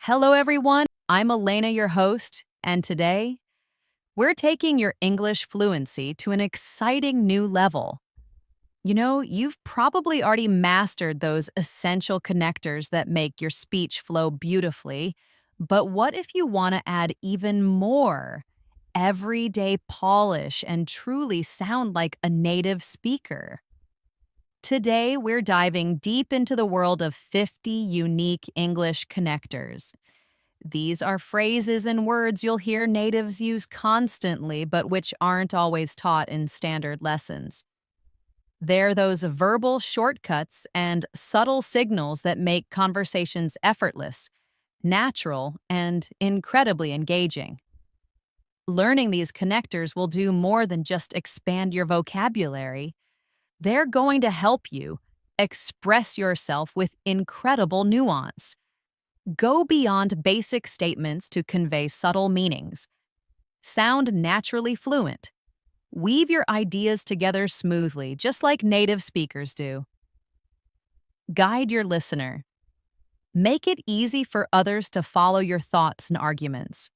Hello, everyone. I'm Elena, your host, and today we're taking your English fluency to an exciting new level. You've probably already mastered those essential connectors that make your speech flow beautifully, but what if you want to add even more everyday polish and truly sound like a native speaker? Today, we're diving deep into the world of 50 unique English connectors. These are phrases and words you'll hear natives use constantly, but which aren't always taught in standard lessons. They're those verbal shortcuts and subtle signals that make conversations effortless, natural, and incredibly engaging. Learning these connectors will do more than just expand your vocabulary. They're going to help you express yourself with incredible nuance. Go beyond basic statements to convey subtle meanings. Sound naturally fluent. Weave your ideas together smoothly, just like native speakers do. Guide your listener. Make it easy for others to follow your thoughts and arguments.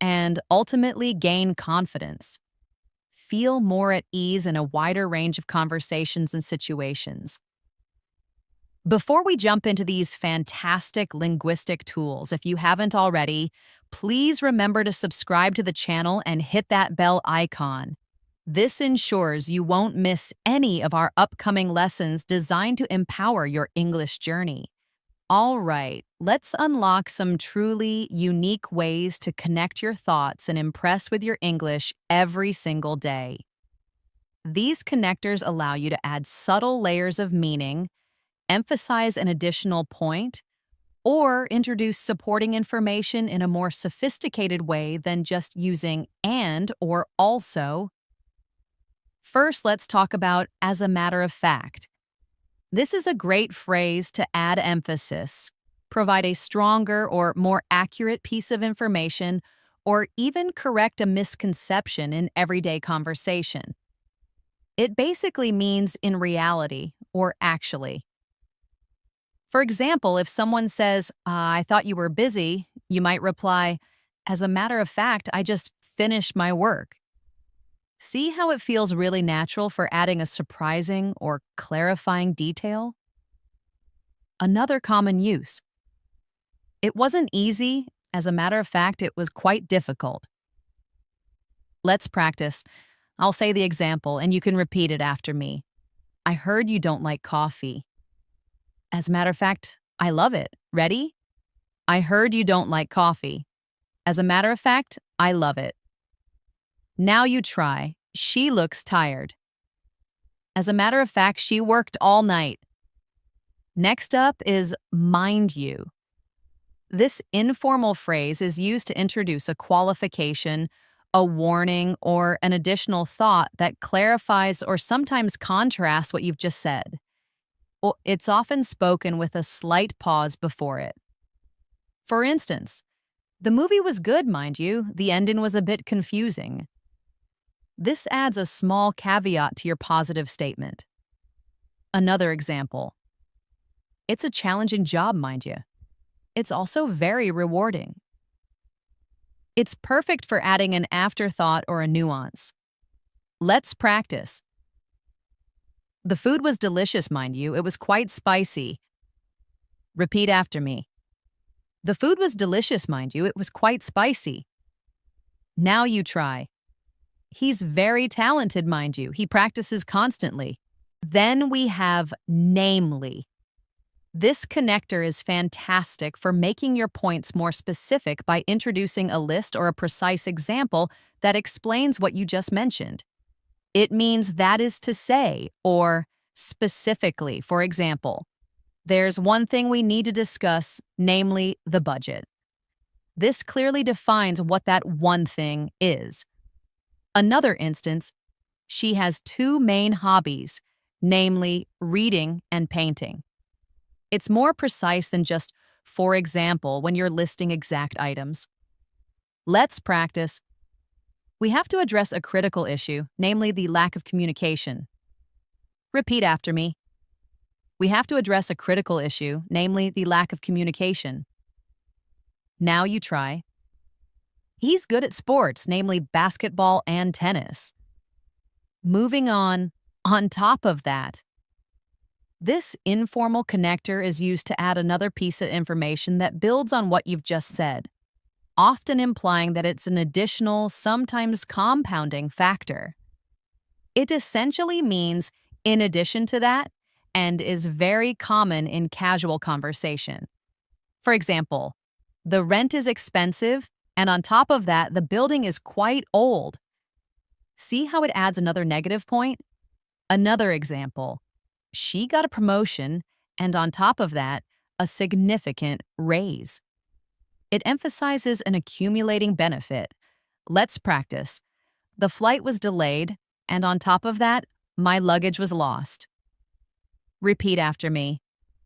And ultimately gain confidence. Feel more at ease in a wider range of conversations and situations. Before we jump into these fantastic linguistic tools, if you haven't already, please remember to subscribe to the channel and hit that bell icon. This ensures you won't miss any of our upcoming lessons designed to empower your English journey. All right, let's unlock some truly unique ways to connect your thoughts and impress with your English every single day. These connectors allow you to add subtle layers of meaning, emphasize an additional point, or introduce supporting information in a more sophisticated way than just using and or also. First, let's talk about as a matter of fact. This is a great phrase to add emphasis, provide a stronger or more accurate piece of information, or even correct a misconception in everyday conversation. It basically means in reality or actually. For example, if someone says, I thought you were busy, you might reply, as a matter of fact, I just finished my work. See how it feels really natural for adding a surprising or clarifying detail? Another common use. It wasn't easy. As a matter of fact, it was quite difficult. Let's practice. I'll say the example, and you can repeat it after me. I heard you don't like coffee. As a matter of fact, I love it. Ready? I heard you don't like coffee. As a matter of fact, I love it. Now you try. She looks tired. As a matter of fact, she worked all night. Next up is mind you. This informal phrase is used to introduce a qualification, a warning, or an additional thought that clarifies or sometimes contrasts what you've just said. It's often spoken with a slight pause before it. For instance, the movie was good, mind you. The ending was a bit confusing. This adds a small caveat to your positive statement. Another example. It's a challenging job, mind you. It's also very rewarding. It's perfect for adding an afterthought or a nuance. Let's practice. The food was delicious, mind you. It was quite spicy. Repeat after me. The food was delicious, mind you. It was quite spicy. Now you try. He's very talented, mind you. He practices constantly. Then we have namely. This connector is fantastic for making your points more specific by introducing a list or a precise example that explains what you just mentioned. It means that is to say, or specifically, for example, there's one thing we need to discuss, namely the budget. This clearly defines what that one thing is. Another instance, she has two main hobbies, namely reading and painting. It's more precise than just, for example, when you're listing exact items. Let's practice. We have to address a critical issue, namely the lack of communication. Repeat after me. We have to address a critical issue, namely the lack of communication. Now you try. He's good at sports, namely basketball and tennis. Moving on top of that, this informal connector is used to add another piece of information that builds on what you've just said, often implying that it's an additional, sometimes compounding factor. It essentially means in addition to that and is very common in casual conversation. For example, the rent is expensive, and on top of that, the building is quite old. See how it adds another negative point? Another example. She got a promotion, and on top of that, a significant raise. It emphasizes an accumulating benefit. Let's practice. The flight was delayed, and on top of that, my luggage was lost. Repeat after me.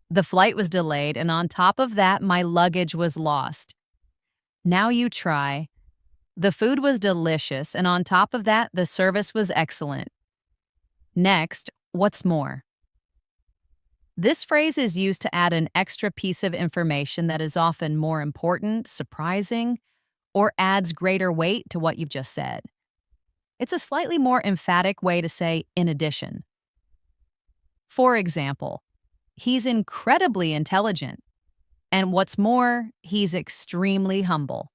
The flight was delayed, and on top of that, my luggage was lost. Now you try. The food was delicious, and on top of that, the service was excellent. Next, what's more? This phrase is used to add an extra piece of information that is often more important, surprising, or adds greater weight to what you've just said. It's a slightly more emphatic way to say in addition. For example, he's incredibly intelligent, and what's more, he's extremely humble.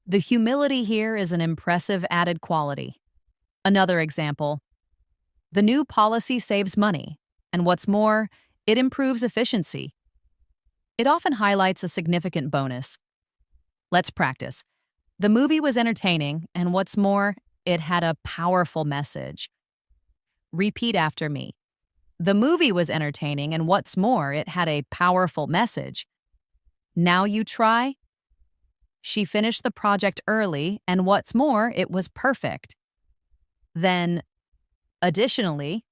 The humility here is an impressive added quality. Another example, the new policy saves money, and what's more, it improves efficiency. It often highlights a significant bonus. Let's practice. The movie was entertaining, and what's more, it had a powerful message. Repeat after me. The movie was entertaining, and what's more, it had a powerful message. Now you try. She finished the project early, and what's more, it was perfect. Then, additionally,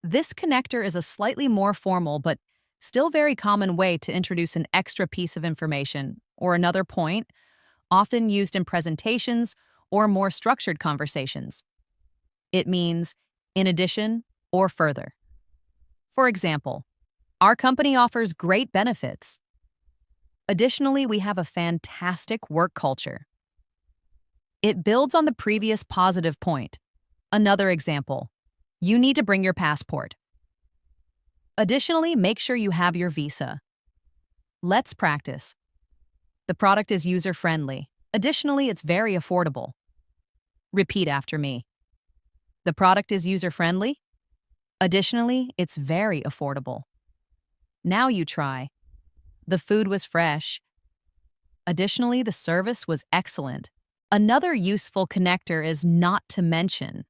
this connector is a slightly more formal but still very common way to introduce an extra piece of information or another point, often used in presentations or more structured conversations. It means in addition or further. For example, our company offers great benefits. Additionally, we have a fantastic work culture. It builds on the previous positive point. Another example, you need to bring your passport. Additionally, make sure you have your visa. Let's practice. The product is user-friendly. Additionally, it's very affordable. Repeat after me. The product is user-friendly. Additionally, it's very affordable. Now you try. The food was fresh. Additionally, the service was excellent. Another useful connector is not to mention.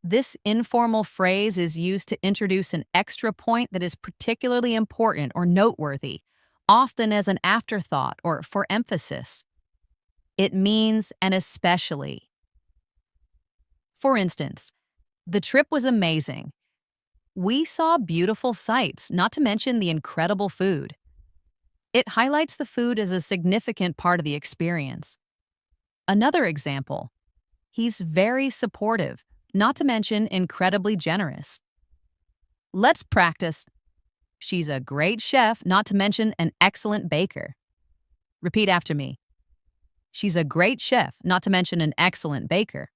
This informal phrase is used to introduce an extra point that is particularly important or noteworthy, often as an afterthought or for emphasis. It means and especially. For instance, the trip was amazing. We saw beautiful sights, not to mention the incredible food. It highlights the food as a significant part of the experience. Another example, he's very supportive, not to mention incredibly generous. Let's practice. She's a great chef, not to mention an excellent baker. Repeat after me. She's a great chef, not to mention an excellent baker.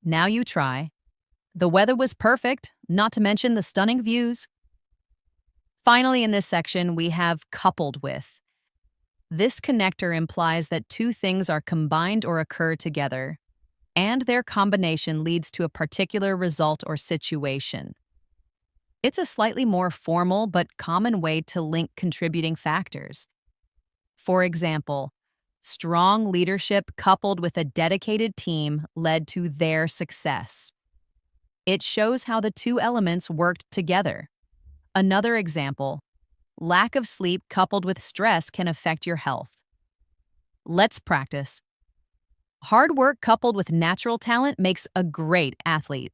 Now you try. The weather was perfect, not to mention the stunning views. Finally, in this section, we have coupled with. This connector implies that two things are combined or occur together, and their combination leads to a particular result or situation. It's a slightly more formal but common way to link contributing factors. For example, strong leadership coupled with a dedicated team led to their success. It shows how the two elements worked together. Another example, lack of sleep coupled with stress can affect your health. Let's practice. Hard work coupled with natural talent makes a great athlete.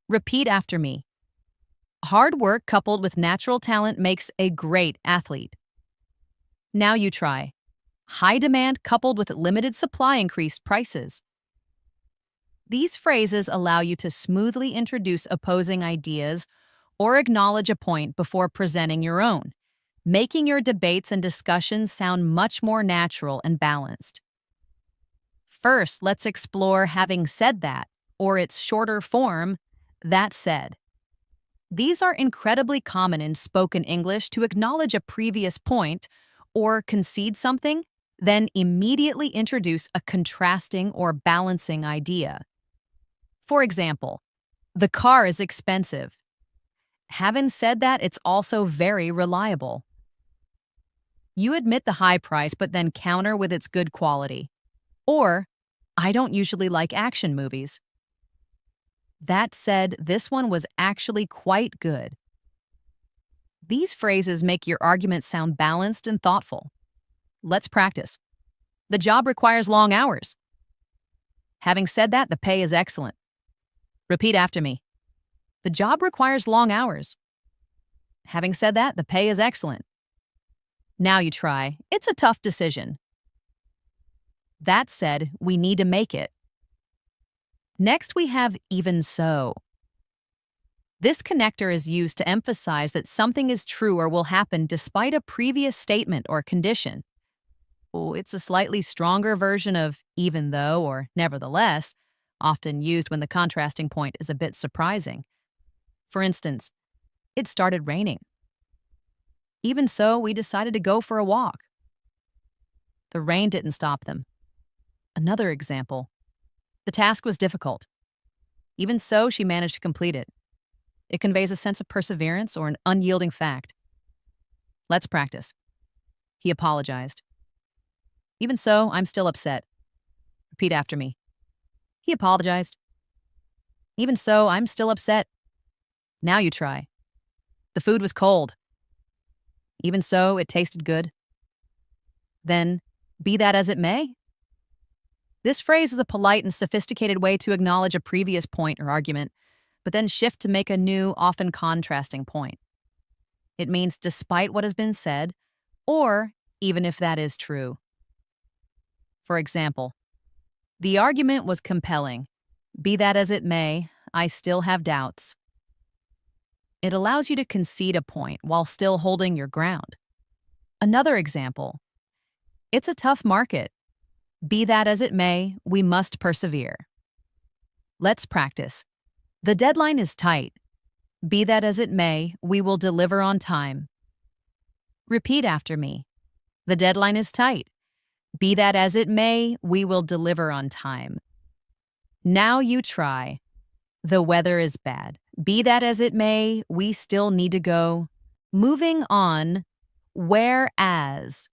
Repeat after me. Hard work coupled with natural talent makes a great athlete. Now you try. High demand coupled with limited supply increased prices. These phrases allow you to smoothly introduce opposing ideas or acknowledge a point before presenting your own. making your debates and discussions sound much more natural and balanced. First, let's explore having said that, or its shorter form, that said. These are incredibly common in spoken English to acknowledge a previous point or concede something, then immediately introduce a contrasting or balancing idea. For example, the car is expensive. Having said that, it's also very reliable. You admit the high price but then counter with its good quality. Or, I don't usually like action movies. That said, this one was actually quite good. These phrases make your argument sound balanced and thoughtful. Let's practice. The job requires long hours. Having said that, the pay is excellent. Repeat after me. The job requires long hours. Having said that, the pay is excellent. Now you try. It's a tough decision. That said, we need to make it. Next, we have even so. This connector is used to emphasize that something is true or will happen despite a previous statement or condition. It's a slightly stronger version of even though or nevertheless, often used when the contrasting point is a bit surprising. For instance, it started raining. Even so, we decided to go for a walk. The rain didn't stop them. Another example. The task was difficult. Even so, she managed to complete it. It conveys a sense of perseverance or an unyielding fact. Let's practice. He apologized. Even so, I'm still upset. Repeat after me. He apologized. Even so, I'm still upset. Now you try. The food was cold. Even so, it tasted good. Then, be that as it may. This phrase is a polite and sophisticated way to acknowledge a previous point or argument, but then shift to make a new, often contrasting point. It means despite what has been said, or even if that is true. For example, the argument was compelling. Be that as it may, I still have doubts. It allows you to concede a point while still holding your ground. Another example. It's a tough market. Be that as it may, we must persevere. Let's practice. The deadline is tight. Be that as it may, we will deliver on time. Repeat after me. The deadline is tight. Be that as it may, we will deliver on time. Now you try. The weather is bad. Be that as it may, we still need to go. Moving on, whereas.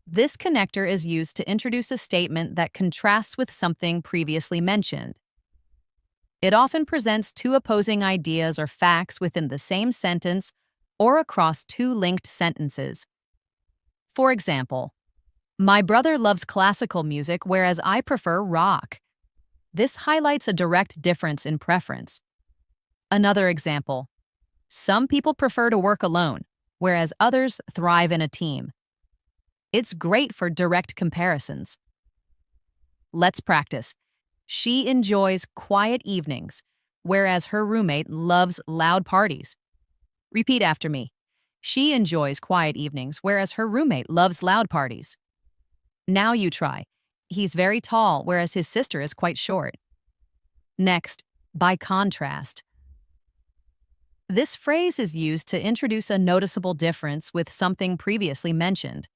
This connector is used to introduce a statement that contrasts with something previously mentioned. It often presents two opposing ideas or facts within the same sentence or across two linked sentences. For example, my brother loves classical music whereas I prefer rock. This highlights a direct difference in preference. Another example, some people prefer to work alone, whereas others thrive in a team. It's great for direct comparisons. Let's practice. She enjoys quiet evenings, whereas her roommate loves loud parties. Repeat after me. She enjoys quiet evenings, whereas her roommate loves loud parties. Now you try. He's very tall, whereas his sister is quite short. Next, by contrast. This phrase is used to introduce a noticeable difference with something previously mentioned.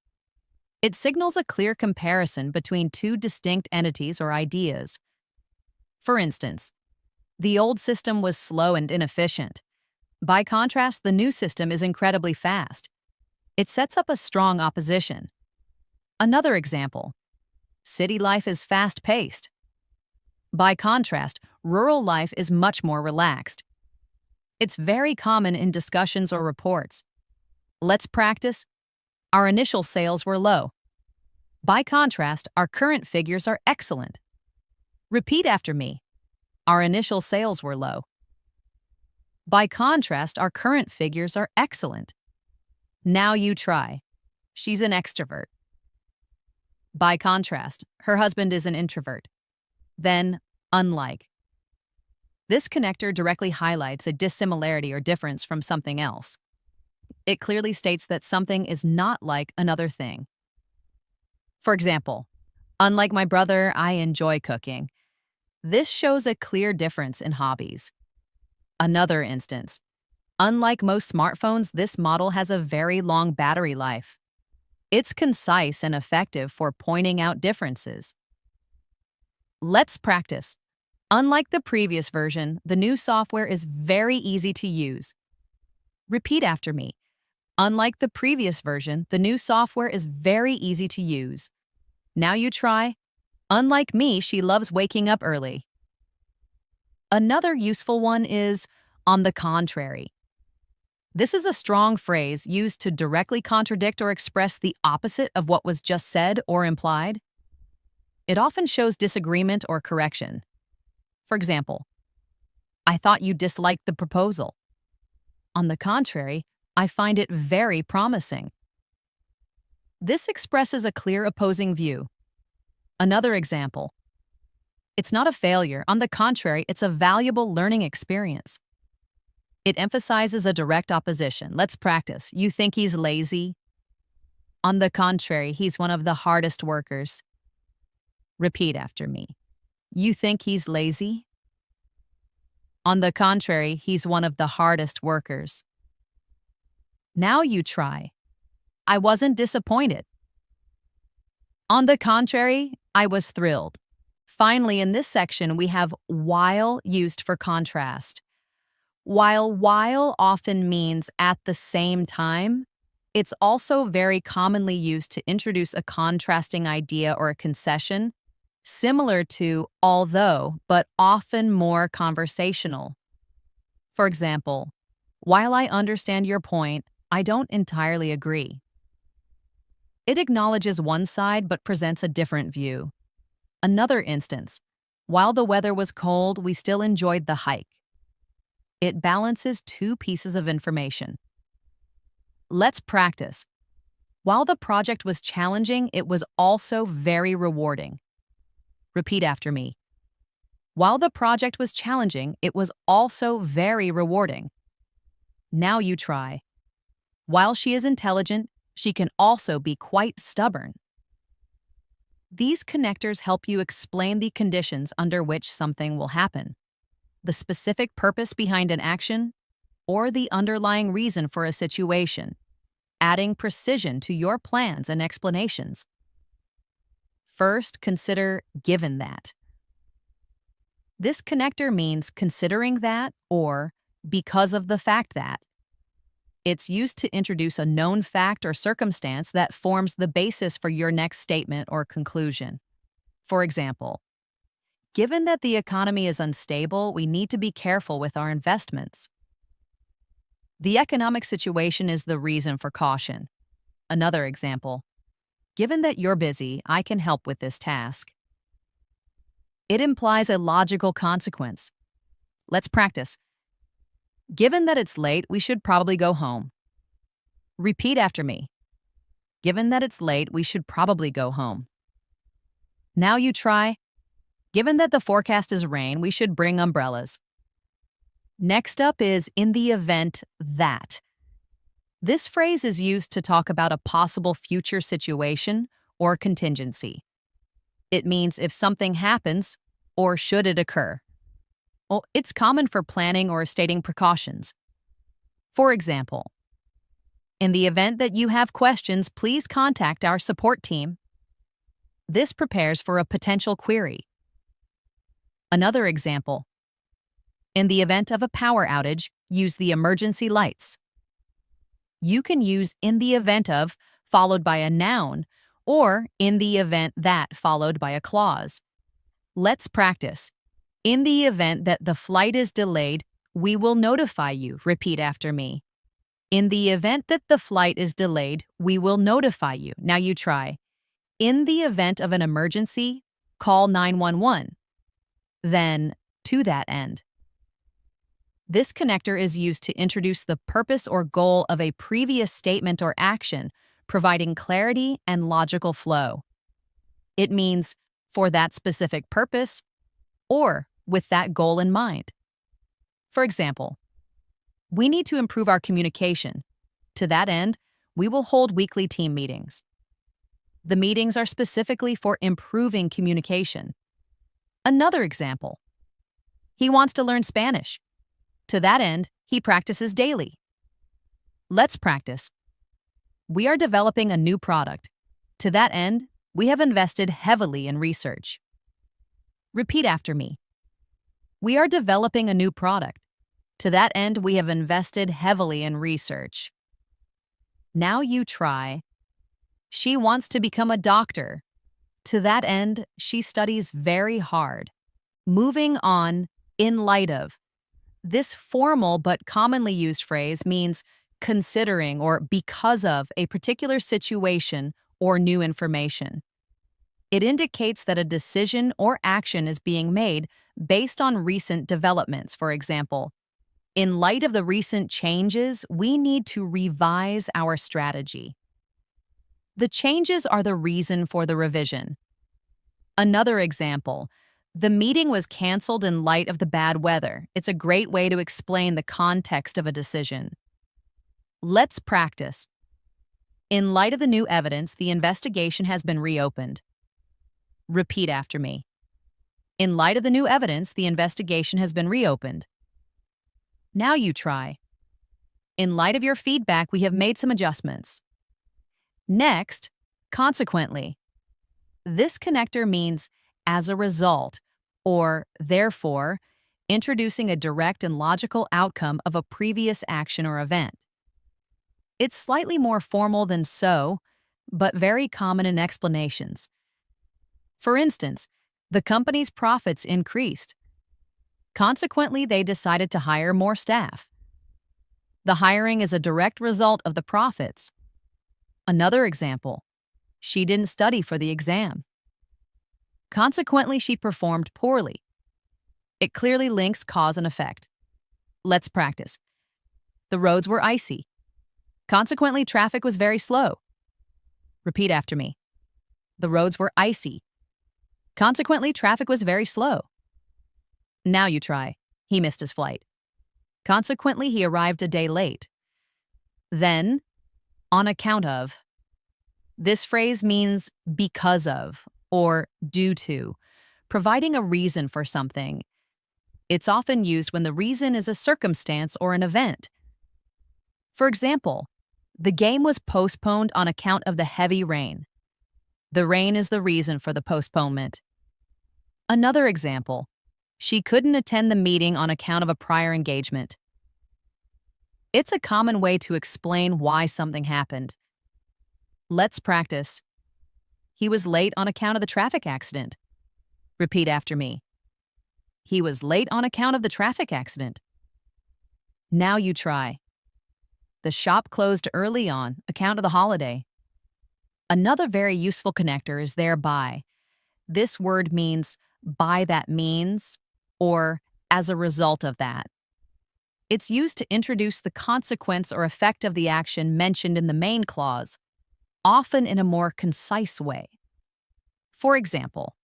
It signals a clear comparison between two distinct entities or ideas. For instance, the old system was slow and inefficient. By contrast, the new system is incredibly fast. It sets up a strong opposition. Another example, city life is fast-paced. By contrast, rural life is much more relaxed. It's very common in discussions or reports. Let's practice. Our initial sales were low. By contrast, our current figures are excellent. Repeat after me. Our initial sales were low. By contrast, our current figures are excellent. Now you try. She's an extrovert. By contrast, her husband is an introvert. Then, unlike. This connector directly highlights a dissimilarity or difference from something else. It clearly states that something is not like another thing. For example, unlike my brother, I enjoy cooking. This shows a clear difference in hobbies. Another instance, unlike most smartphones, this model has a very long battery life. It's concise and effective for pointing out differences. Let's practice. Unlike the previous version, the new software is very easy to use. Repeat after me. Unlike the previous version, the new software is very easy to use. Now you try. Unlike me, she loves waking up early. Another useful one is on the contrary. This is a strong phrase used to directly contradict or express the opposite of what was just said or implied. It often shows disagreement or correction. For example, I thought you disliked the proposal. On the contrary, I find it very promising. This expresses a clear opposing view. Another example, it's not a failure. On the contrary, it's a valuable learning experience. It emphasizes a direct opposition. Let's practice. You think he's lazy? On the contrary, he's one of the hardest workers. Repeat after me. You think he's lazy? On the contrary, he's one of the hardest workers. Now you try. I wasn't disappointed. On the contrary, I was thrilled. Finally, in this section, we have while used for contrast. While often means at the same time, it's also very commonly used to introduce a contrasting idea or a concession, similar to although, but often more conversational. For example, while I understand your point, I don't entirely agree. It acknowledges one side but presents a different view. Another instance, while the weather was cold, we still enjoyed the hike. It balances two pieces of information. Let's practice. While the project was challenging, it was also very rewarding. Repeat after me. While the project was challenging, it was also very rewarding. Now you try. While she is intelligent, she can also be quite stubborn. These connectors help you explain the conditions under which something will happen, the specific purpose behind an action, or the underlying reason for a situation, adding precision to your plans and explanations. First, consider given that. This connector means considering that or because of the fact that. It's used to introduce a known fact or circumstance that forms the basis for your next statement or conclusion. For example, given that the economy is unstable, we need to be careful with our investments. The economic situation is the reason for caution. Another example, given that you're busy, I can help with this task. It implies a logical consequence. Let's practice. Given that it's late, we should probably go home. Repeat after me. Given that it's late, we should probably go home. Now you try. Given that the forecast is rain, we should bring umbrellas. Next up is in the event that. This phrase is used to talk about a possible future situation or contingency. It means if something happens or should it occur. Well, it's common for planning or stating precautions. For example, in the event that you have questions, please contact our support team. This prepares for a potential query. Another example, in the event of a power outage, use the emergency lights. You can use in the event of followed by a noun or in the event that followed by a clause. Let's practice. In the event that the flight is delayed, we will notify you. Repeat after me. In the event that the flight is delayed, we will notify you. Now you try. In the event of an emergency, call 911. Then, to that end. This connector is used to introduce the purpose or goal of a previous statement or action, providing clarity and logical flow. It means for that specific purpose or with that goal in mind. For example, we need to improve our communication. To that end, we will hold weekly team meetings. The meetings are specifically for improving communication. Another example. He wants to learn Spanish. To that end, he practices daily. Let's practice. We are developing a new product. To that end, we have invested heavily in research. Repeat after me. We are developing a new product. To that end, we have invested heavily in research. Now you try. She wants to become a doctor. To that end, she studies very hard. Moving on, in light of. This formal but commonly used phrase means considering or because of a particular situation or new information. It indicates that a decision or action is being made based on recent developments. For example, in light of the recent changes, we need to revise our strategy. The changes are the reason for the revision. Another example, the meeting was canceled in light of the bad weather. It's a great way to explain the context of a decision. Let's practice. In light of the new evidence, the investigation has been reopened. Repeat after me. In light of the new evidence, the investigation has been reopened. Now you try. In light of your feedback, we have made some adjustments. Next, consequently. This connector means as a result, or therefore, introducing a direct and logical outcome of a previous action or event. It's slightly more formal than so, but very common in explanations. For instance, the company's profits increased. Consequently, they decided to hire more staff. The hiring is a direct result of the profits. Another example, she didn't study for the exam. Consequently, she performed poorly. It clearly links cause and effect. Let's practice. The roads were icy. Consequently, traffic was very slow. Repeat after me. The roads were icy. Consequently, traffic was very slow. Now you try. He missed his flight. Consequently, he arrived a day late. Then, on account of. This phrase means because of or due to, providing a reason for something. It's often used when the reason is a circumstance or an event. For example, the game was postponed on account of the heavy rain. The rain is the reason for the postponement. Another example, she couldn't attend the meeting on account of a prior engagement. It's a common way to explain why something happened. Let's practice. He was late on account of the traffic accident. Repeat after me. He was late on account of the traffic accident. Now you try. The shop closed early on account of the holiday. Another very useful connector is thereby. This word means by that means or as a result of that. It's used to introduce the consequence or effect of the action mentioned in the main clause, often in a more concise way. For example,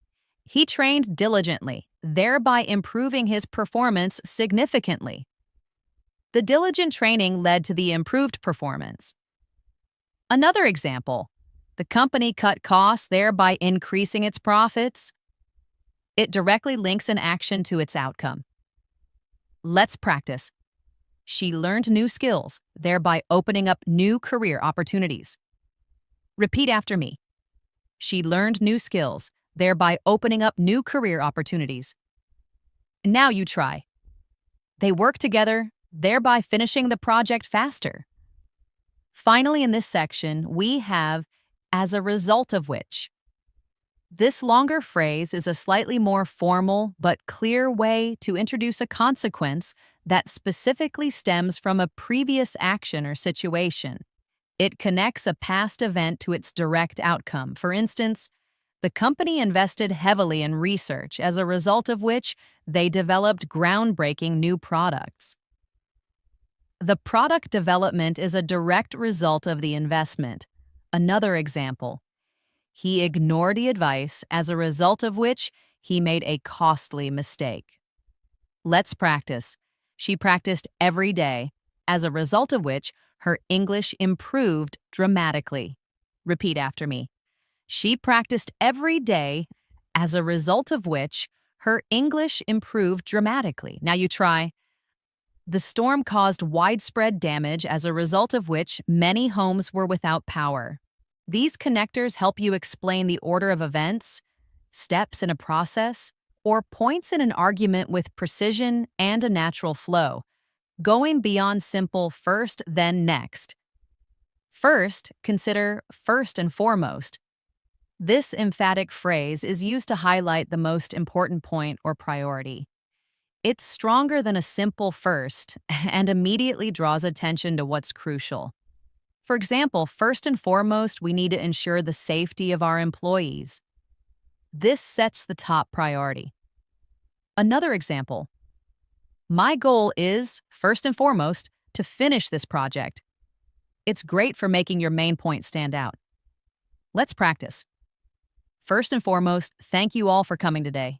he trained diligently, thereby improving his performance significantly. The diligent training led to the improved performance. Another example, the company cut costs, thereby increasing its profits. It directly links an action to its outcome. Let's practice. She learned new skills, thereby opening up new career opportunities. Repeat after me. She learned new skills, thereby opening up new career opportunities. Now you try. They work together, thereby finishing the project faster. Finally, in this section, we have as a result of which. This longer phrase is a slightly more formal but clear way to introduce a consequence that specifically stems from a previous action or situation. It connects a past event to its direct outcome. For instance, the company invested heavily in research, as a result of which they developed groundbreaking new products. The product development is a direct result of the investment. Another example, he ignored the advice, as a result of which he made a costly mistake. Let's practice. She practiced every day, as a result of which her English improved dramatically. Repeat after me. She practiced every day, as a result of which her English improved dramatically. Now you try. The storm caused widespread damage, as a result of which many homes were without power. These connectors help you explain the order of events, steps in a process, or points in an argument with precision and a natural flow, going beyond simple first, then next. First, consider first and foremost. This emphatic phrase is used to highlight the most important point or priority. It's stronger than a simple first and immediately draws attention to what's crucial. For example, first and foremost, we need to ensure the safety of our employees. This sets the top priority. Another example. My goal is, first and foremost, to finish this project. It's great for making your main point stand out. Let's practice. First and foremost, thank you all for coming today.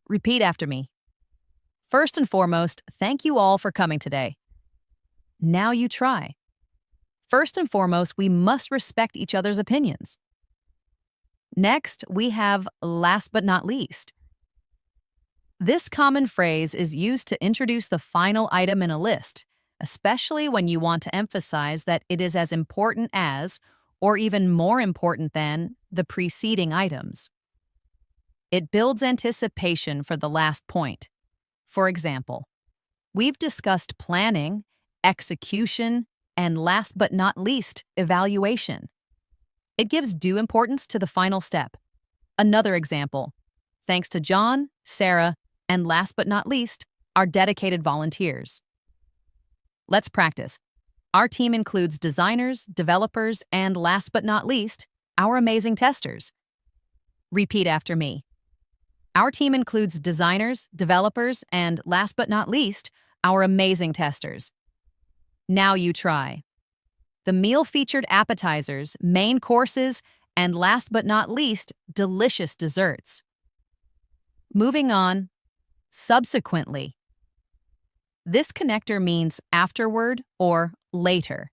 Repeat after me. First and foremost, thank you all for coming today. Now you try. First and foremost, we must respect each other's opinions. Next, we have last but not least. This common phrase is used to introduce the final item in a list, especially when you want to emphasize that it is as important as, or even more important than, the preceding items. It builds anticipation for the last point. For example, we've discussed planning, execution, and last but not least, evaluation. It gives due importance to the final step. Another example, thanks to John, Sarah, and last but not least, our dedicated volunteers. Let's practice. Our team includes designers, developers, and last but not least, our amazing testers. Repeat after me. Our team includes designers, developers, and last but not least, our amazing testers. Now you try. The meal featured appetizers, main courses, and last but not least, delicious desserts. Moving on, subsequently. This connector means afterward or later,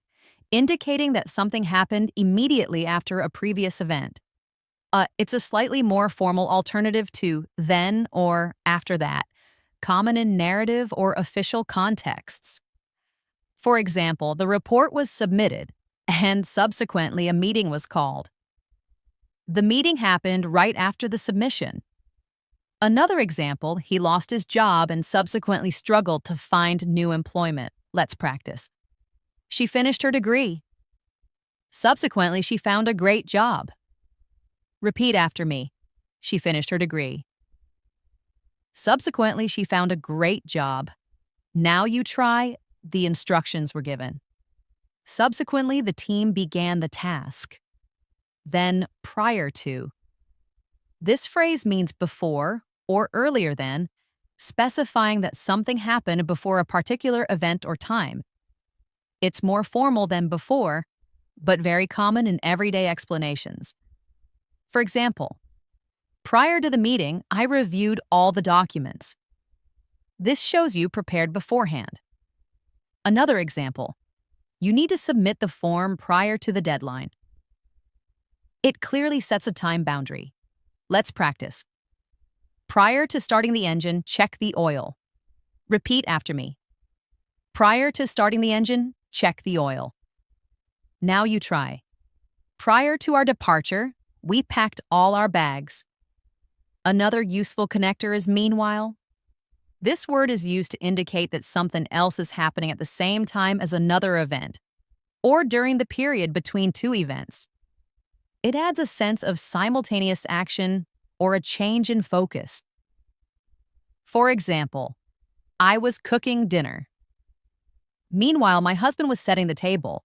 indicating that something happened immediately after a previous event. It's a slightly more formal alternative to then or after that, common in narrative or official contexts. For example, the report was submitted, and subsequently a meeting was called. The meeting happened right after the submission. Another example, he lost his job and subsequently struggled to find new employment. Let's practice. She finished her degree. Subsequently, she found a great job. Repeat after me. She finished her degree. Subsequently, she found a great job. Now you try. The instructions were given. Subsequently, the team began the task. Then, prior to. This phrase means before or earlier than, specifying that something happened before a particular event or time. It's more formal than before, but very common in everyday explanations. For example, prior to the meeting, I reviewed all the documents. This shows you prepared beforehand. Another example, you need to submit the form prior to the deadline. It clearly sets a time boundary. Let's practice. Prior to starting the engine, check the oil. Repeat after me. Prior to starting the engine, check the oil. Now you try. Prior to our departure, we packed all our bags. Another useful connector is meanwhile. This word is used to indicate that something else is happening at the same time as another event, or during the period between two events. It adds a sense of simultaneous action or a change in focus. For example, I was cooking dinner. Meanwhile, my husband was setting the table.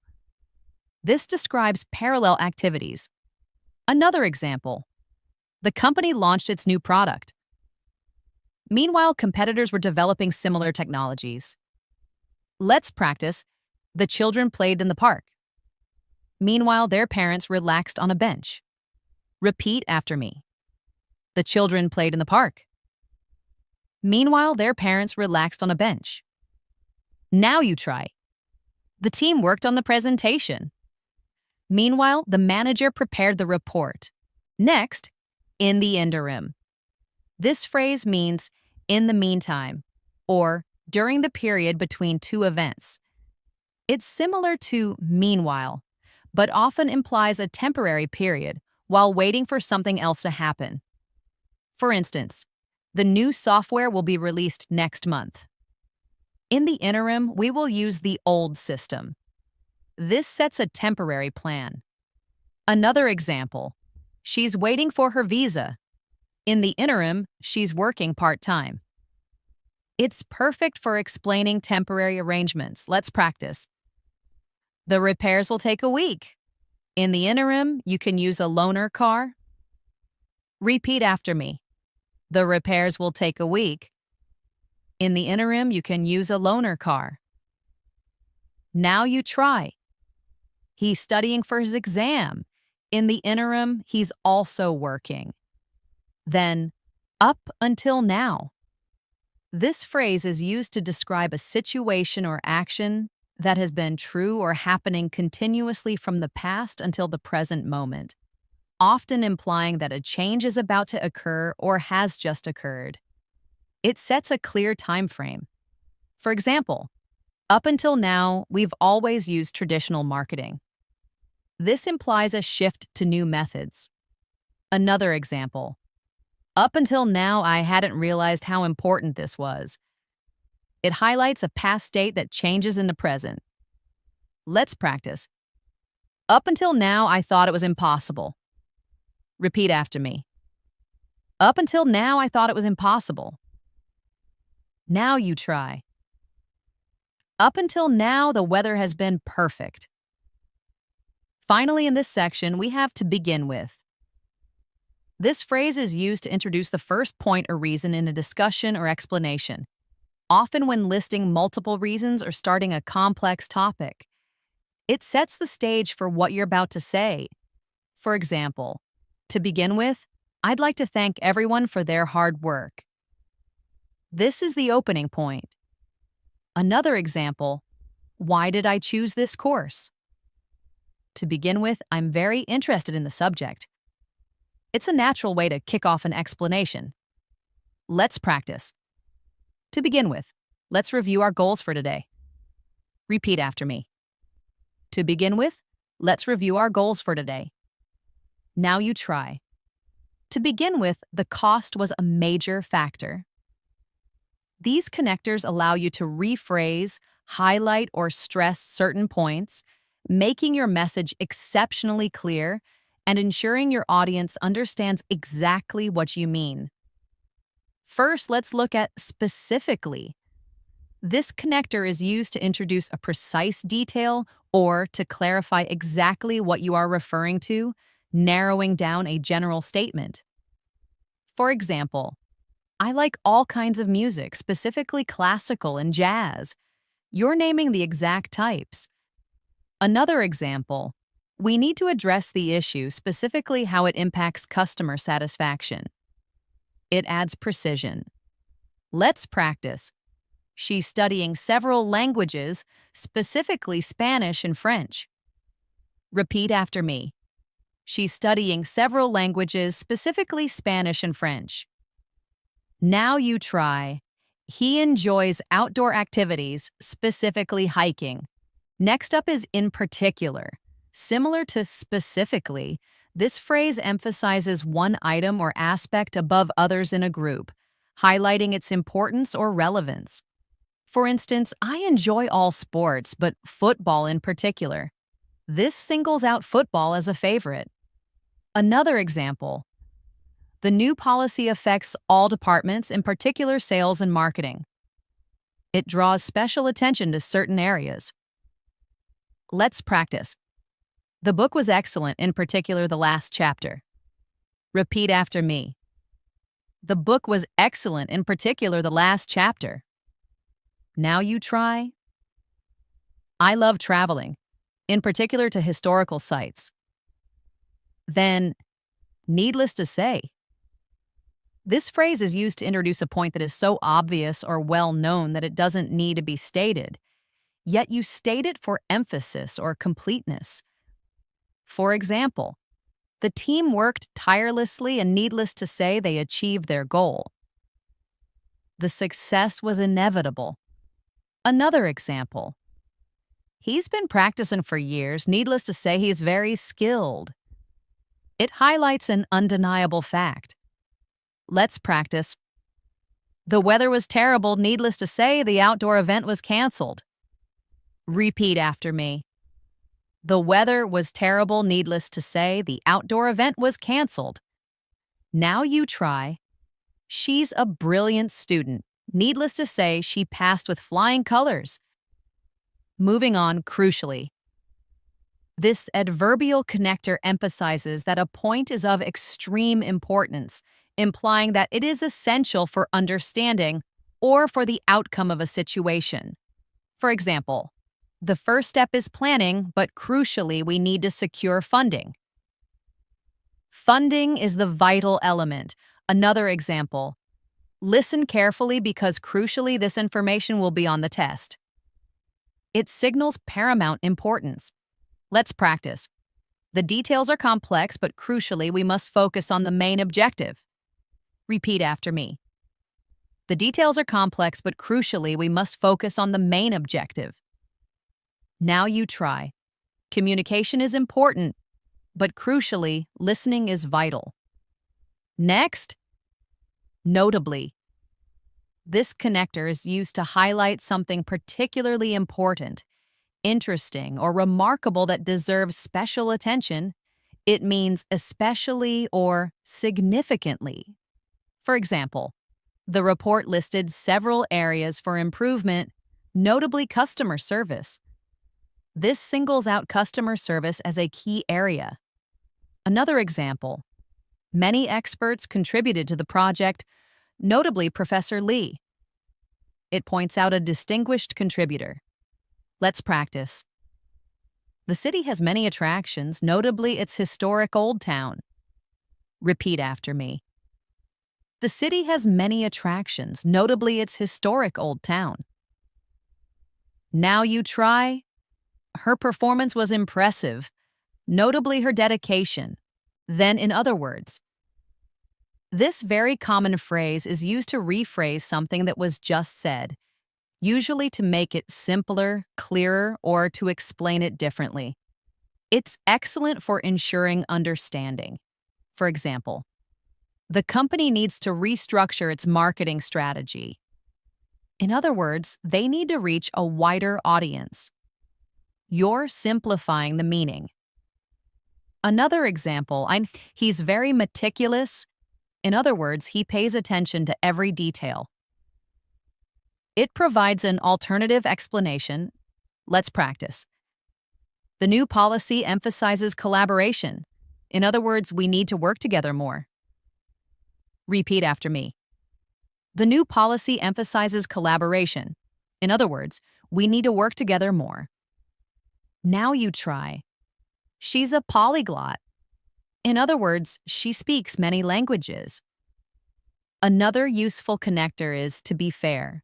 This describes parallel activities. Another example, the company launched its new product. Meanwhile, competitors were developing similar technologies. Let's practice. The children played in the park. Meanwhile, their parents relaxed on a bench. Repeat after me. The children played in the park. Meanwhile, their parents relaxed on a bench. Now you try. The team worked on the presentation. Meanwhile, the manager prepared the report. Next, in the interim. This phrase means in the meantime, or during the period between two events. It's similar to meanwhile, but often implies a temporary period while waiting for something else to happen. For instance, the new software will be released next month. In the interim, we will use the old system. This sets a temporary plan. Another example, she's waiting for her visa. In the interim, she's working part-time. It's perfect for explaining temporary arrangements. Let's practice. The repairs will take a week. In the interim, you can use a loaner car. Repeat after me. The repairs will take a week. In the interim, you can use a loaner car. Now you try. He's studying for his exam. In the interim, he's also working. Then, up until now. This phrase is used to describe a situation or action that has been true or happening continuously from the past until the present moment, often implying that a change is about to occur or has just occurred. It sets a clear time frame. For example, up until now, we've always used traditional marketing. This implies a shift to new methods. Another example, up until now, I hadn't realized how important this was. It highlights a past state that changes in the present. Let's practice. Up until now, I thought it was impossible. Repeat after me. Up until now, I thought it was impossible. Now you try. Up until now, the weather has been perfect. Finally, in this section, we have to begin with. This phrase is used to introduce the first point or reason in a discussion or explanation, often when listing multiple reasons or starting a complex topic. It sets the stage for what you're about to say. For example, to begin with, I'd like to thank everyone for their hard work. This is the opening point. Another example, why did I choose this course? To begin with, I'm very interested in the subject. It's a natural way to kick off an explanation. Let's practice. To begin with, let's review our goals for today. Repeat after me. To begin with, let's review our goals for today. Now you try. To begin with, the cost was a major factor. These connectors allow you to rephrase, highlight, or stress certain points, making your message exceptionally clear and ensuring your audience understands exactly what you mean. First, let's look at specifically. This connector is used to introduce a precise detail or to clarify exactly what you are referring to, narrowing down a general statement. For example, I like all kinds of music, specifically classical and jazz. You're naming the exact types. Another example, we need to address the issue, specifically how it impacts customer satisfaction. It adds precision. Let's practice. She's studying several languages, specifically Spanish and French. Repeat after me. She's studying several languages, specifically Spanish and French. Now you try. He enjoys outdoor activities, specifically hiking. Next up is in particular. Similar to specifically, this phrase emphasizes one item or aspect above others in a group, highlighting its importance or relevance. For instance, I enjoy all sports, but football in particular. This singles out football as a favorite. Another example, the new policy affects all departments, in particular sales and marketing. It draws special attention to certain areas. Let's practice. The book was excellent, in particular the last chapter. Repeat after me. The book was excellent, in particular the last chapter. Now you try. I love traveling, in particular to historical sites. Then, needless to say. This phrase is used to introduce a point that is so obvious or well known that it doesn't need to be stated. yet you state it for emphasis or completeness. For example, the team worked tirelessly and needless to say, they achieved their goal. The success was inevitable. Another example. He's been practicing for years, needless to say, he's very skilled. It highlights an undeniable fact. Let's practice. The weather was terrible, needless to say, the outdoor event was canceled. Repeat after me. The weather was terrible, needless to say, the outdoor event was canceled. Now you try. She's a brilliant student. Needless to say, she passed with flying colors. Moving on, crucially. This adverbial connector emphasizes that a point is of extreme importance, implying that it is essential for understanding or for the outcome of a situation. For example, the first step is planning, but crucially, we need to secure funding. Funding is the vital element. Another example. Listen carefully because crucially, this information will be on the test. It signals paramount importance. Let's practice. The details are complex, but crucially, we must focus on the main objective. Repeat after me. The details are complex, but crucially, we must focus on the main objective. Now you try. Communication is important, but crucially, listening is vital. Next, notably. This connector is used to highlight something particularly important, interesting, or remarkable that deserves special attention. It means especially or significantly. For example, the report listed several areas for improvement, notably customer service. This singles out customer service as a key area. Another example. Many experts contributed to the project, notably Professor Lee. It points out a distinguished contributor. Let's practice. The city has many attractions, notably its historic Old Town. Repeat after me. The city has many attractions, notably its historic Old Town. Now you try. Her performance was impressive, notably her dedication. Then, in other words, this very common phrase is used to rephrase something that was just said, usually to make it simpler, clearer, or to explain it differently. It's excellent for ensuring understanding. For example, the company needs to restructure its marketing strategy. In other words, they need to reach a wider audience. You're simplifying the meaning. Another example, he's very meticulous. In other words, he pays attention to every detail. It provides an alternative explanation. Let's practice. The new policy emphasizes collaboration. In other words, we need to work together more. Repeat after me. The new policy emphasizes collaboration. In other words, we need to work together more. Now you try. She's a polyglot. In other words, she speaks many languages. Another useful connector is to be fair.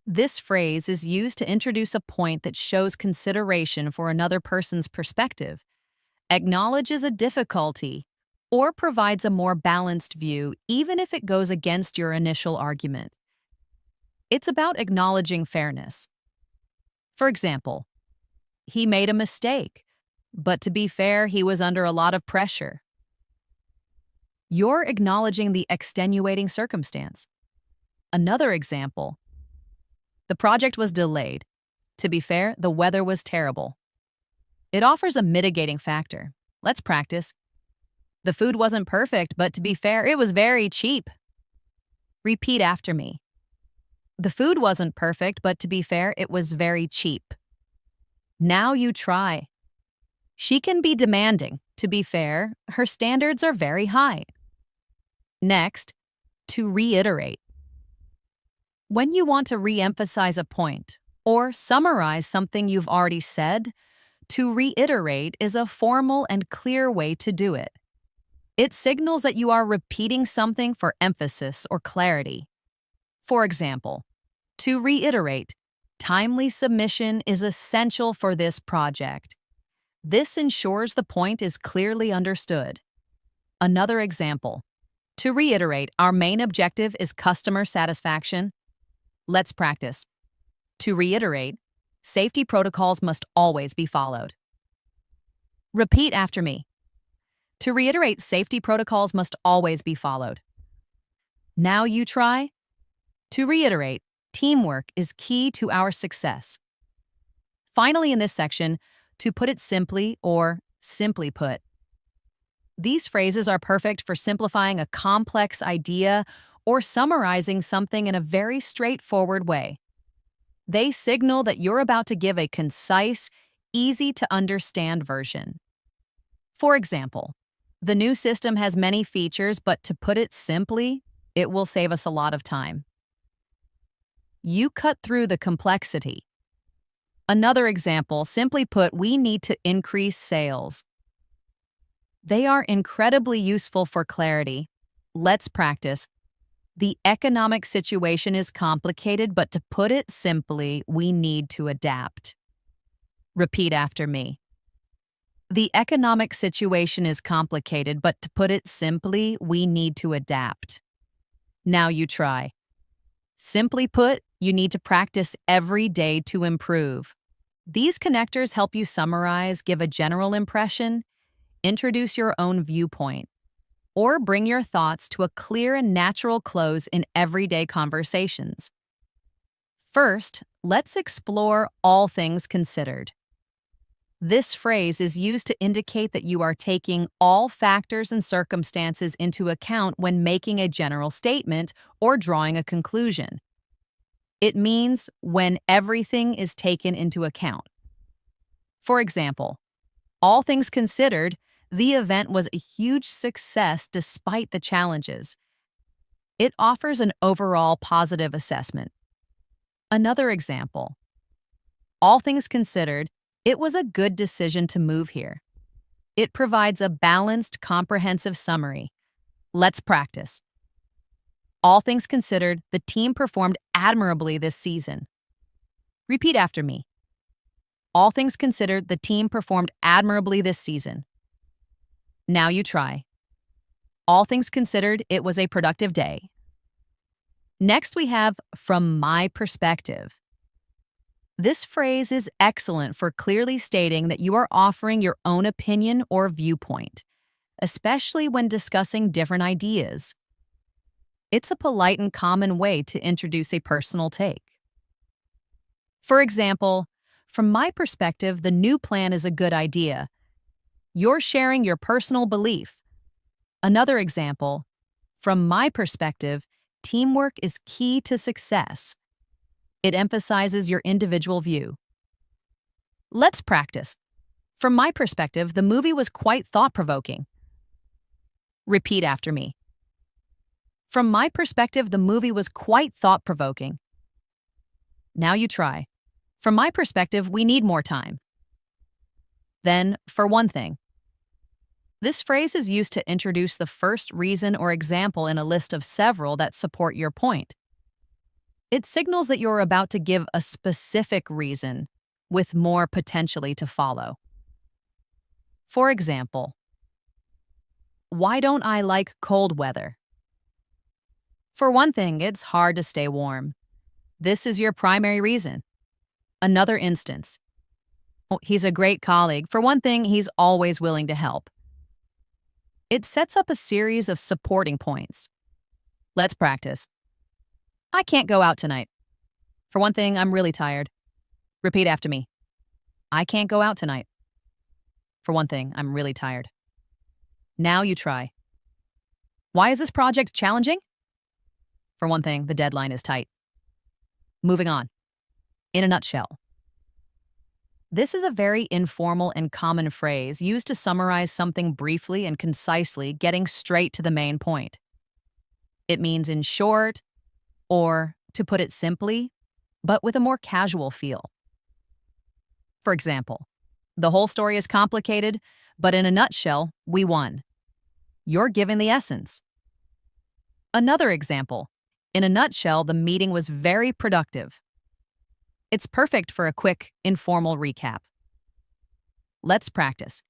This phrase is used to introduce a point that shows consideration for another person's perspective, acknowledges a difficulty, or provides a more balanced view, even if it goes against your initial argument. It's about acknowledging fairness. For example, he made a mistake, but to be fair, he was under a lot of pressure. You're acknowledging the extenuating circumstance. Another example. The project was delayed. To be fair, the weather was terrible. It offers a mitigating factor. Let's practice. The food wasn't perfect, but to be fair, it was very cheap. Repeat after me. The food wasn't perfect, but to be fair, it was very cheap. Now you try. She can be demanding. To be fair, her standards are very high. Next, to reiterate. When you want to re-emphasize a point or summarize something you've already said, to reiterate is a formal and clear way to do it. It signals that you are repeating something for emphasis or clarity. For example, to reiterate, Timely submission is essential for this project. This ensures the point is clearly understood. Another example. To reiterate, our main objective is customer satisfaction. Let's practice. To reiterate, safety protocols must always be followed. Repeat after me. To reiterate, safety protocols must always be followed. Now you try. To reiterate, teamwork is key to our success. Finally, in this section, to put it simply or simply put. These phrases are perfect for simplifying a complex idea or summarizing something in a very straightforward way. They signal that you're about to give a concise, easy-to-understand version. For example, the new system has many features, but to put it simply, it will save us a lot of time. You cut through the complexity. Another example, simply put, we need to increase sales. They are incredibly useful for clarity. Let's practice. The economic situation is complicated, but to put it simply, we need to adapt. Repeat after me. The economic situation is complicated, but to put it simply, we need to adapt. Now you try. Simply put, you need to practice every day to improve. These connectors help you summarize, give a general impression, introduce your own viewpoint, or bring your thoughts to a clear and natural close in everyday conversations. First, let's explore all things considered. This phrase is used to indicate that you are taking all factors and circumstances into account when making a general statement or drawing a conclusion. It means when everything is taken into account. For example, all things considered, the event was a huge success despite the challenges. It offers an overall positive assessment. Another example. All things considered, it was a good decision to move here. It provides a balanced, comprehensive summary. Let's practice. All things considered, the team performed admirably this season. Repeat after me. All things considered, the team performed admirably this season. Now you try. All things considered, it was a productive day. Next we have from my perspective. This phrase is excellent for clearly stating that you are offering your own opinion or viewpoint, especially when discussing different ideas. It's a polite and common way to introduce a personal take. For example, from my perspective, the new plan is a good idea. You're sharing your personal belief. Another example, from my perspective, teamwork is key to success. It emphasizes your individual view. Let's practice. From my perspective, the movie was quite thought-provoking. Repeat after me. From my perspective, the movie was quite thought-provoking. Now you try. From my perspective, we need more time. Then, for one thing. This phrase is used to introduce the first reason or example in a list of several that support your point. It signals that you're about to give a specific reason, with more potentially to follow. For example, why don't I like cold weather? For one thing, it's hard to stay warm. This is your primary reason. Another instance. Oh, he's a great colleague. For one thing, he's always willing to help. It sets up a series of supporting points. Let's practice. I can't go out tonight. For one thing, I'm really tired. Repeat after me. I can't go out tonight. For one thing, I'm really tired. Now you try. Why is this project challenging? For one thing, the deadline is tight. Moving on. In a nutshell. This is a very informal and common phrase used to summarize something briefly and concisely, getting straight to the main point. It means in short, or, to put it simply, but with a more casual feel. For example, the whole story is complicated, but in a nutshell, we won. You're giving the essence. Another example, in a nutshell, the meeting was very productive. It's perfect for a quick, informal recap. Let's practice.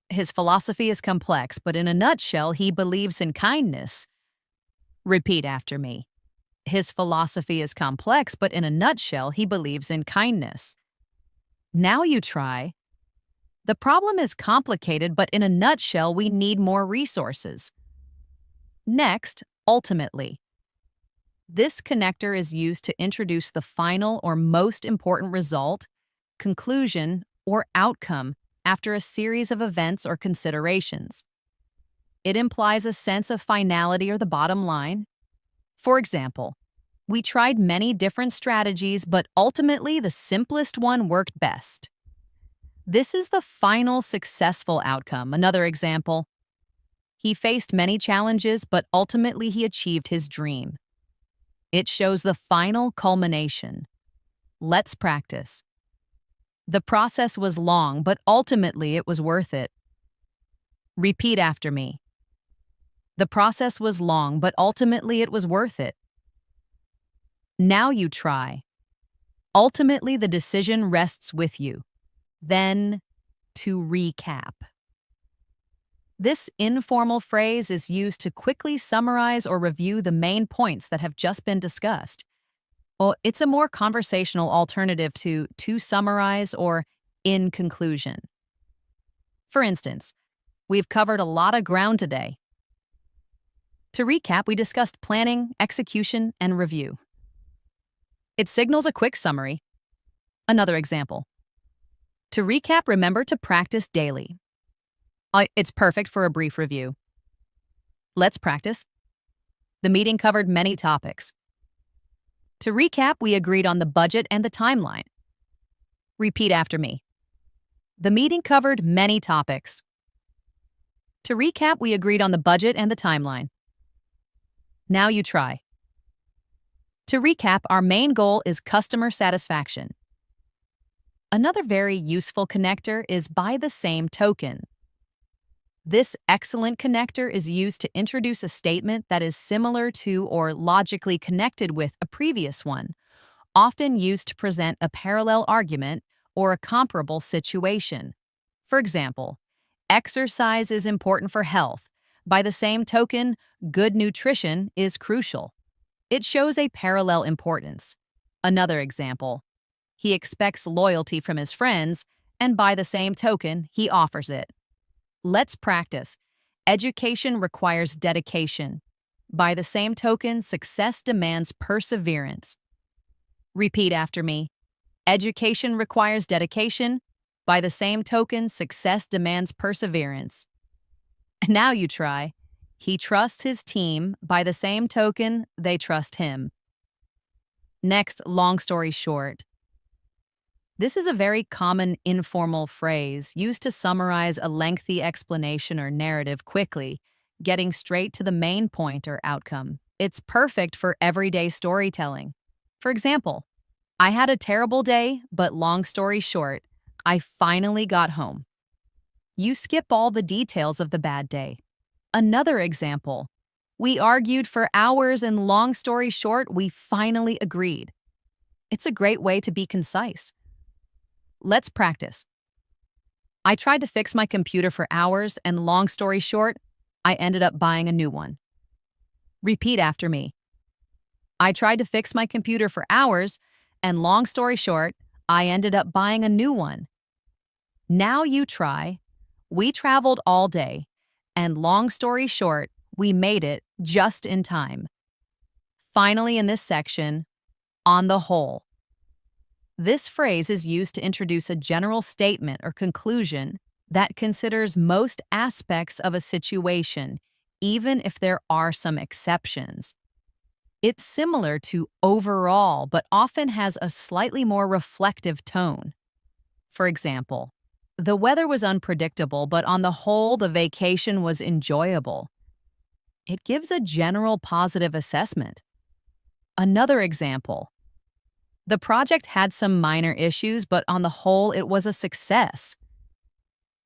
His philosophy is complex, but in a nutshell, he believes in kindness. Repeat after me. His philosophy is complex, but in a nutshell, he believes in kindness. Now you try. The problem is complicated, but in a nutshell, we need more resources. Next, ultimately. This connector is used to introduce the final or most important result, conclusion, or outcome after a series of events or considerations. It implies a sense of finality or the bottom line. For example, we tried many different strategies, but ultimately the simplest one worked best. This is the final successful outcome. Another example, he faced many challenges, but ultimately he achieved his dream. It shows the final culmination. Let's practice. The process was long, but ultimately it was worth it. Repeat after me. The process was long, but ultimately it was worth it. Now you try. Ultimately, the decision rests with you. Then, to recap. This informal phrase is used to quickly summarize or review the main points that have just been discussed. Well, it's a more conversational alternative to summarize or in conclusion. For instance, we've covered a lot of ground today. To recap, we discussed planning, execution, and review. It signals a quick summary. Another example. To recap, remember to practice daily. It's perfect for a brief review. Let's practice. The meeting covered many topics. To recap, we agreed on the budget and the timeline. Repeat after me. The meeting covered many topics. To recap, we agreed on the budget and the timeline. Now you try. To recap, our main goal is customer satisfaction. Another very useful connector is by the same token. This excellent connector is used to introduce a statement that is similar to or logically connected with a previous one, often used to present a parallel argument or a comparable situation. For example, exercise is important for health. By the same token, good nutrition is crucial. It shows a parallel importance. Another example, he expects loyalty from his friends, and by the same token, he offers it. Let's practice. Education requires dedication. By the same token, success demands perseverance. Repeat after me. Education requires dedication. By the same token, success demands perseverance. Now you try. He trusts his team. By the same token, they trust him. Next, long story short. This is a very common informal phrase used to summarize a lengthy explanation or narrative quickly, getting straight to the main point or outcome. It's perfect for everyday storytelling. For example, I had a terrible day, but long story short, I finally got home. You skip all the details of the bad day. Another example, we argued for hours and long story short, we finally agreed. It's a great way to be concise. Let's practice. I tried to fix my computer for hours, and long story short, I ended up buying a new one. Repeat after me. I tried to fix my computer for hours, and long story short, I ended up buying a new one. Now you try. We traveled all day, and long story short, we made it just in time. Finally, in this section, on the whole. This phrase is used to introduce a general statement or conclusion that considers most aspects of a situation, even if there are some exceptions. It's similar to overall, but often has a slightly more reflective tone. For example, the weather was unpredictable, but on the whole, the vacation was enjoyable. It gives a general positive assessment. Another example, the project had some minor issues, but on the whole, it was a success.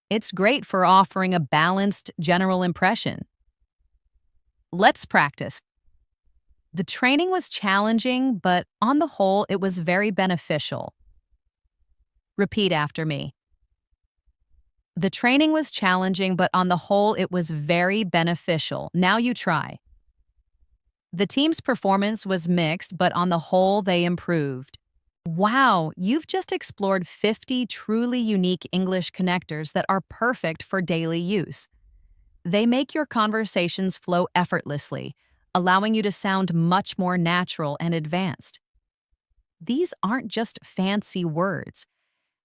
It's great for offering a balanced general impression. Let's practice. The training was challenging, but on the whole, it was very beneficial. Repeat after me. The training was challenging, but on the whole, it was very beneficial. Now you try. The team's performance was mixed, but on the whole, they improved. Wow, you've just explored 50 truly unique English connectors that are perfect for daily use. They make your conversations flow effortlessly, allowing you to sound much more natural and advanced. These aren't just fancy words.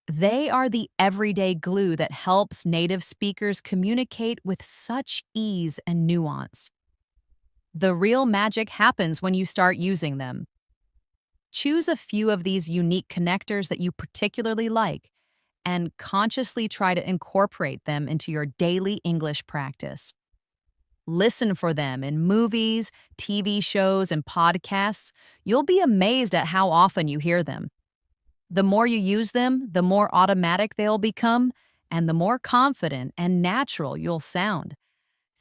They are the everyday glue that helps native speakers communicate with such ease and nuance. The real magic happens when you start using them. Choose a few of these unique connectors that you particularly like and consciously try to incorporate them into your daily English practice. Listen for them in movies, TV shows, and podcasts. You'll be amazed at how often you hear them. The more you use them, the more automatic they'll become, and the more confident and natural you'll sound.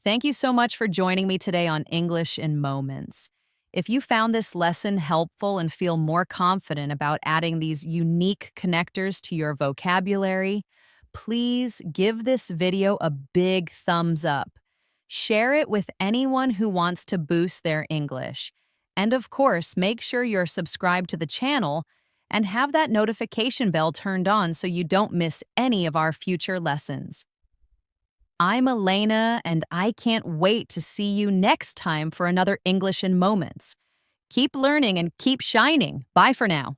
Thank you so much for joining me today on English in Moments. If you found this lesson helpful and feel more confident about adding these unique connectors to your vocabulary, please give this video a big thumbs up. Share it with anyone who wants to boost their English. And of course, make sure you're subscribed to the channel and have that notification bell turned on so you don't miss any of our future lessons. I'm Elena, and I can't wait to see you next time for another English in Moments. Keep learning and keep shining. Bye for now.